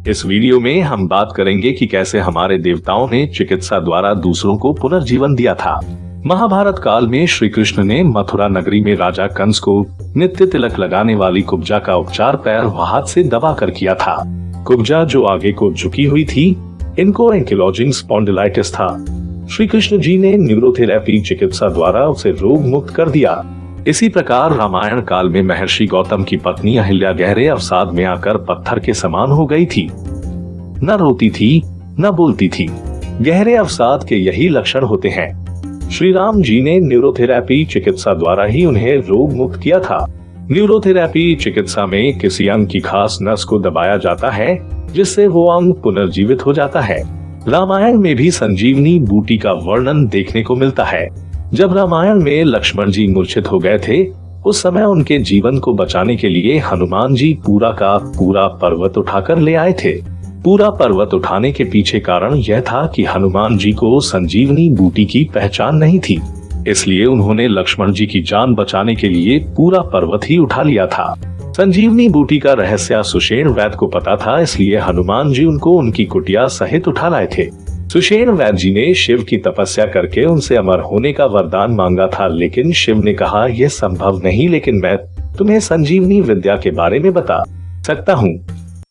इस वीडियो में हम बात करेंगे कि कैसे हमारे देवताओं ने चिकित्सा द्वारा दूसरों को पुनर्जीवन दिया था। महाभारत काल में श्री कृष्ण ने मथुरा नगरी में राजा कंस को नित्य तिलक लगाने वाली कुब्जा का उपचार पैर व हाथ से दबाकर किया था। कुब्जा जो आगे को झुकी हुई थी, इनको एंकिलोजिंग स्पॉन्डिलाइटिस था। श्री कृष्ण जी ने न्यूरोथेरेपी चिकित्सा द्वारा उसे रोग मुक्त कर दिया। इसी प्रकार रामायण काल में महर्षि गौतम की पत्नी अहिल्या गहरे अवसाद में आकर पत्थर के समान हो गई थी। न रोती थी, न बोलती थी। गहरे अवसाद के यही लक्षण होते हैं। श्री राम जी ने न्यूरोथेरेपी चिकित्सा द्वारा ही उन्हें रोग मुक्त किया था। न्यूरोथेरेपी चिकित्सा में किसी अंग की खास नस को दबाया जाता है, जिससे वो अंग पुनर्जीवित हो जाता है। रामायण में भी संजीवनी बूटी का वर्णन देखने को मिलता है। जब रामायण में लक्ष्मण जी मूर्छित हो गए थे, उस समय उनके जीवन को बचाने के लिए हनुमान जी पूरा का पूरा पर्वत उठाकर ले आए थे। पूरा पर्वत उठाने के पीछे कारण यह था कि हनुमान जी को संजीवनी बूटी की पहचान नहीं थी, इसलिए उन्होंने लक्ष्मण जी की जान बचाने के लिए पूरा पर्वत ही उठा लिया था। संजीवनी बूटी का रहस्य सुषेण वैद्य को पता था, इसलिए हनुमान जी उनको उनकी कुटिया सहित उठा लाए थे। सुषेण वैद्य जी ने शिव की तपस्या करके उनसे अमर होने का वरदान मांगा था, लेकिन शिव ने कहा यह संभव नहीं, लेकिन मैं तुम्हें संजीवनी विद्या के बारे में बता सकता हूँ।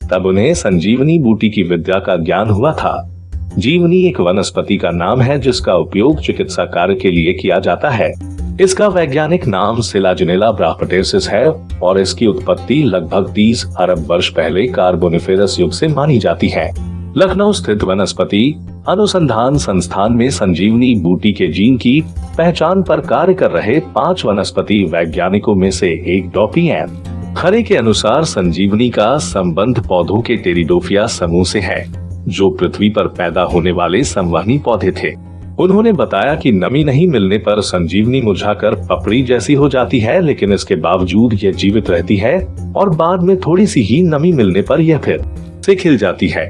तब उन्हें संजीवनी बूटी की विद्या का ज्ञान हुआ था। जीवनी एक वनस्पति का नाम है जिसका उपयोग चिकित्सा कार्य के लिए किया जाता है। इसका वैज्ञानिक नाम सिलाजिनेला ब्राह्मटेसिस है और इसकी उत्पत्ति लगभग 30 अरब वर्ष पहले कार्बोनिफेरस युग से मानी जाती है। लखनऊ स्थित वनस्पति अनुसंधान संस्थान में संजीवनी बूटी के जीन की पहचान पर कार्य कर रहे 5 वनस्पति वैज्ञानिकों में से एक डॉपियन खरे के अनुसार संजीवनी का संबंध पौधों के टेरिडोफिया समूह से है, जो पृथ्वी पर पैदा होने वाले संवहनी पौधे थे। उन्होंने बताया कि नमी नहीं मिलने पर संजीवनी मुरझाकर पपड़ी जैसी हो जाती है, लेकिन इसके बावजूद यह जीवित रहती है और बाद में थोड़ी सी ही नमी मिलने पर यह फिर से खिल जाती है।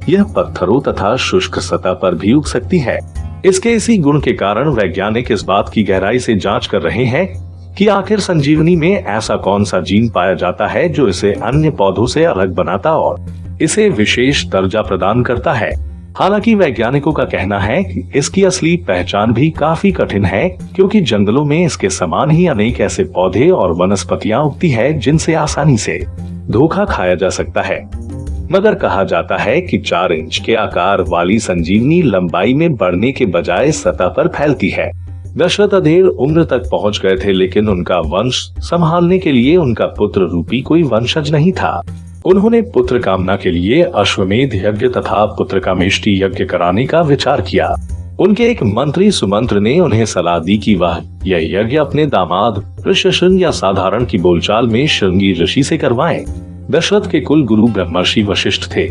यह पत्थरों तथा शुष्क सतह पर भी उग सकती है। इसके इसी गुण के कारण वैज्ञानिक इस बात की गहराई से जांच कर रहे हैं कि आखिर संजीवनी में ऐसा कौन सा जीन पाया जाता है जो इसे अन्य पौधों से अलग बनाता और इसे विशेष दर्जा प्रदान करता है। हालांकि वैज्ञानिकों का कहना है कि इसकी असली पहचान भी काफी कठिन है, क्योंकि जंगलों में इसके समान ही अनेक ऐसे पौधे और वनस्पतियां उगती है जिनसे आसानी से धोखा खाया जा सकता है। मगर कहा जाता है कि 4 इंच के आकार वाली संजीवनी लंबाई में बढ़ने के बजाय सतह पर फैलती है। दशरथ अधेड़ उम्र तक पहुंच गए थे, लेकिन उनका वंश संभालने के लिए उनका पुत्र रूपी कोई वंशज नहीं था। उन्होंने पुत्र कामना के लिए अश्वमेध यज्ञ तथा पुत्र कामेष्टि यज्ञ कराने का विचार किया। उनके एक मंत्री सुमंत्र ने उन्हें सलाह दी कि वह यह यज्ञ अपने दामाद ऋषशृंग या साधारण की बोलचाल में श्रृंगी ऋषि से करवाएं। दशरथ के कुल गुरु ब्रह्मर्षि वशिष्ठ थे।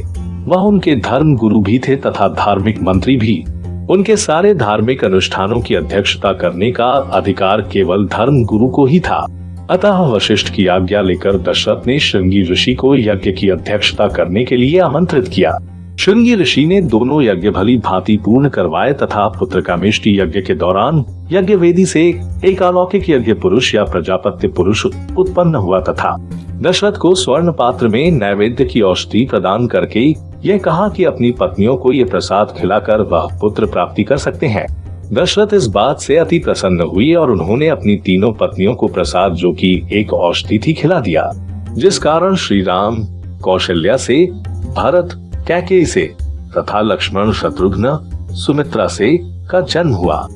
वह उनके धर्म गुरु भी थे तथा धार्मिक मंत्री भी। उनके सारे धार्मिक अनुष्ठानों की अध्यक्षता करने का अधिकार केवल धर्म गुरु को ही था। अतः वशिष्ठ की आज्ञा लेकर दशरथ ने श्रृंगी ऋषि को यज्ञ की अध्यक्षता करने के लिए आमंत्रित किया। श्रृंगी ऋषि ने दोनों यज्ञ भली भांति पूर्ण करवाए तथा पुत्र कामेष्टि यज्ञ के दौरान यज्ञ वेदी से एक अलौकिक यज्ञ पुरुष या प्रजापत्य पुरुष उत्पन्न हुआ तथा दशरथ को स्वर्ण पात्र में नैवेद्य की औषधि प्रदान करके यह कहा कि अपनी पत्नियों को ये प्रसाद खिलाकर वह पुत्र प्राप्ति कर सकते हैं। दशरथ इस बात से अति प्रसन्न हुए और उन्होंने अपनी तीनों पत्नियों को प्रसाद, जो कि एक औषधि थी, खिला दिया, जिस कारण श्री राम कौशल्या से, भरत कैकेयी से तथा लक्ष्मण शत्रुघ्न सुमित्रा से का जन्म हुआ।